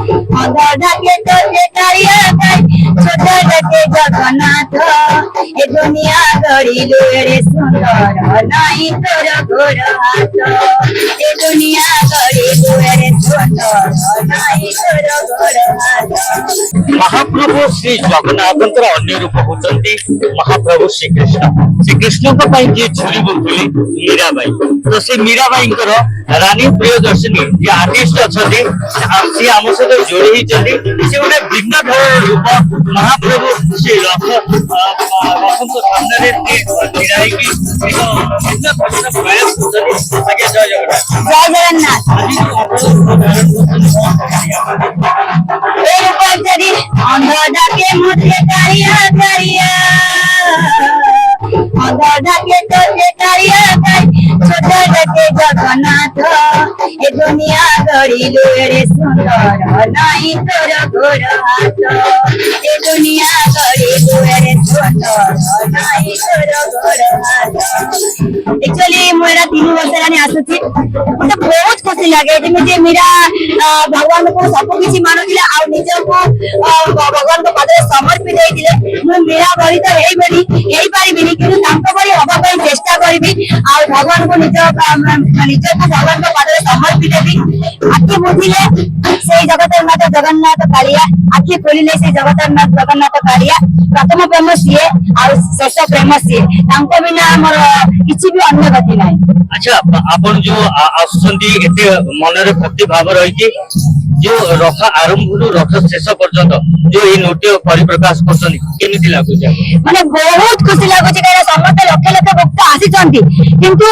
अंधा ढाके तो कालिया गाय छोट ढाके जगन्नाथ ए दुनिया गड़ी रे सुंदर नहीं तोर घोर हाथ ए दुनिया गड़ी रे सुंदर नहीं तोर घोर हाथ। महाप्रभु श्री जगन्नाथ अन्य रूप होती महाप्रभु श्री कृष्ण जी झुरी बोलुली मीराबाई तो से मीराबाई रानी प्रियदर्शिनी जी आर्टिस्ट अच्छा सी आम सहित जोड़ी से गोटे भिन्न धरण रूप महाप्रभु श्री रथ सामने छिड़ाई भिन्न धरण प्रयास कर जय जगन्नाथ अंधा ढाके मुझे कालिया कालिया अंधा ढाके तो कालिया गाय छोट ढाके जगन्नाथ ए दुनिया गड़ी रे सुंदर नहीं तोर घोर हाथ ए दुनिया गड़ी रे सुंदर नहीं तोर घोर हाथ। एक्चुअली मेरा 3 वर्ष हेलानी आसुची मते बहुत खुशी लागे जेमिति मीरा भगवान को सब किछि मानुथिले आ निज को भगवान को पादरे समर्पित हेतिले मु मीरा भरी तो हेई बनी हेई पारिबिनी किंतु तांको भरी हबा पई चेष्टा करबी आ भगवान को निज को भगवान को पादरे समर्पित हेबी। आखि बुझिले से जगन्नाथ जगन्नाथ कालिया आखि खोलिले से जगन्नाथ कालिया प्रथम प्रेम सीए आ शेष प्रेम सीए तांको बिना हमर किछि भी अन्य गति नाही। अच्छा आपण जो आसुचंती एते मनरे भक्ति भाव रही जो रथ आरंभ रथ शेष पर्यंत जो ये नृत्य परिप्रकाश करछनी केमिति लागु माने बहुत खुशी लागु छै कारण समस्त लक्ष लक्ष भक्त आसीचंती किंतु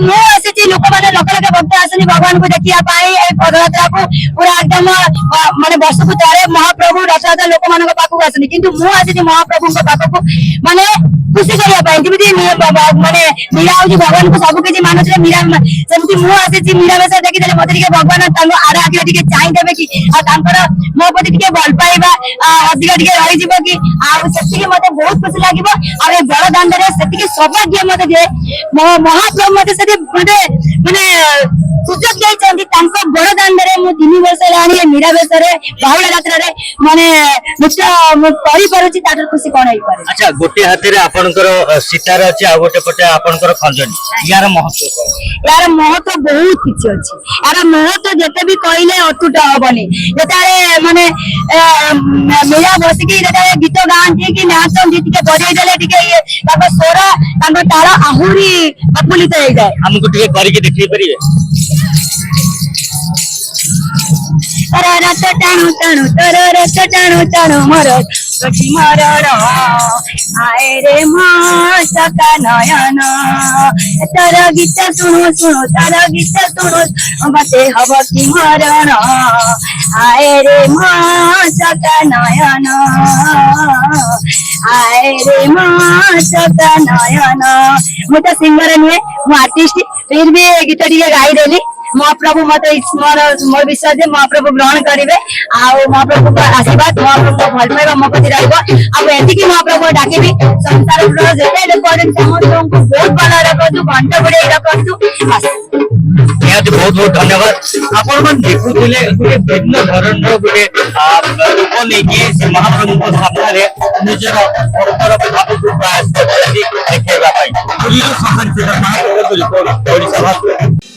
मु आसी लोक माने लक्ष लक्ष भक्त आसनी भगवान को देखिया पाई ए पदयात्रा को पूरा एकदम माने वर्ष को तारे महाप्रभु रथयात्रा लोक मान को पाकु आसनी किंतु मु आसी महाप्रभु को पाकु माने खुशी करिया पाई जेमिति माने मीरा हो भगवान को सब के मानुछ मीरा सेमति मु आसी मीरा बेसा देखि देले मते के भगवान तांगो आरा आगे टिके चाहि देबे कि आ तांकर मो प्रति टिके भल पाइबा अधिक टिके रहि जिवो कि आ सेति मते बहुत खुशी लागिबो आ ए बड़ दांड रे सेति सौभाग्य मते जे महाप्रभु मते सेति माने सुजोग जाइछन्ती तांको बड़ दांड रे मु 3 वर्ष लानी मीरा बेसा रे बाहुला यात्रा रे माने निश्चय मु करि परुछि ताटर खुशी कोन होई पारे। अच्छा गोटे हाथे रे आपनकर सितार अछि आ गोटे पटे आपनकर खंजनी यार महत्व बहुत किछि अछि यार महत्व जते भी कहले अटूट हबनी जेतारे माने मीरा बसिकी जेतारे गीत गांती कि नाचन जीत के बजाई देले टिके ताको स्वर ताको ताल आहुरी प्रफुल्लित हो जाए हमको टिके करि के देखि परिबे अरे रत टाणु टाणु तर रत टाणु टाणु मरत कटी मरण आए रे मां सका नयन तर गीत सुनो सुनो तर गीत सुनो बते हब की मरण आए रे मां सका नयन आए रे मां सका नयन। मु तो सिंगर नुहे मु आर्टिस्ट फिर भी गीत टिके गाई देली महाप्रभु मत मोर विश्वास जे महाप्रभु ग्रहण करेंगे महाप्रभु का आशीर्वाद महाप्रभु को भल पाइबा मो प्रति रहइबो आ एति कि महाप्रभु डाकिबी संसार पूरा जेते लोक समस्त को बहुत भलो रखतु घंटा बड़े रखतु बस बहुत बहुत धन्यवाद। आपण मन देखुथिले गोटे भिन्न धरण गोटे रूप लेके महाप्रभु को सामने रे निजर भक्तर भाव को प्रयास करथि देखेबा पाई पूरी संसार महाप्रभु रिपोर्ट ओडिसा।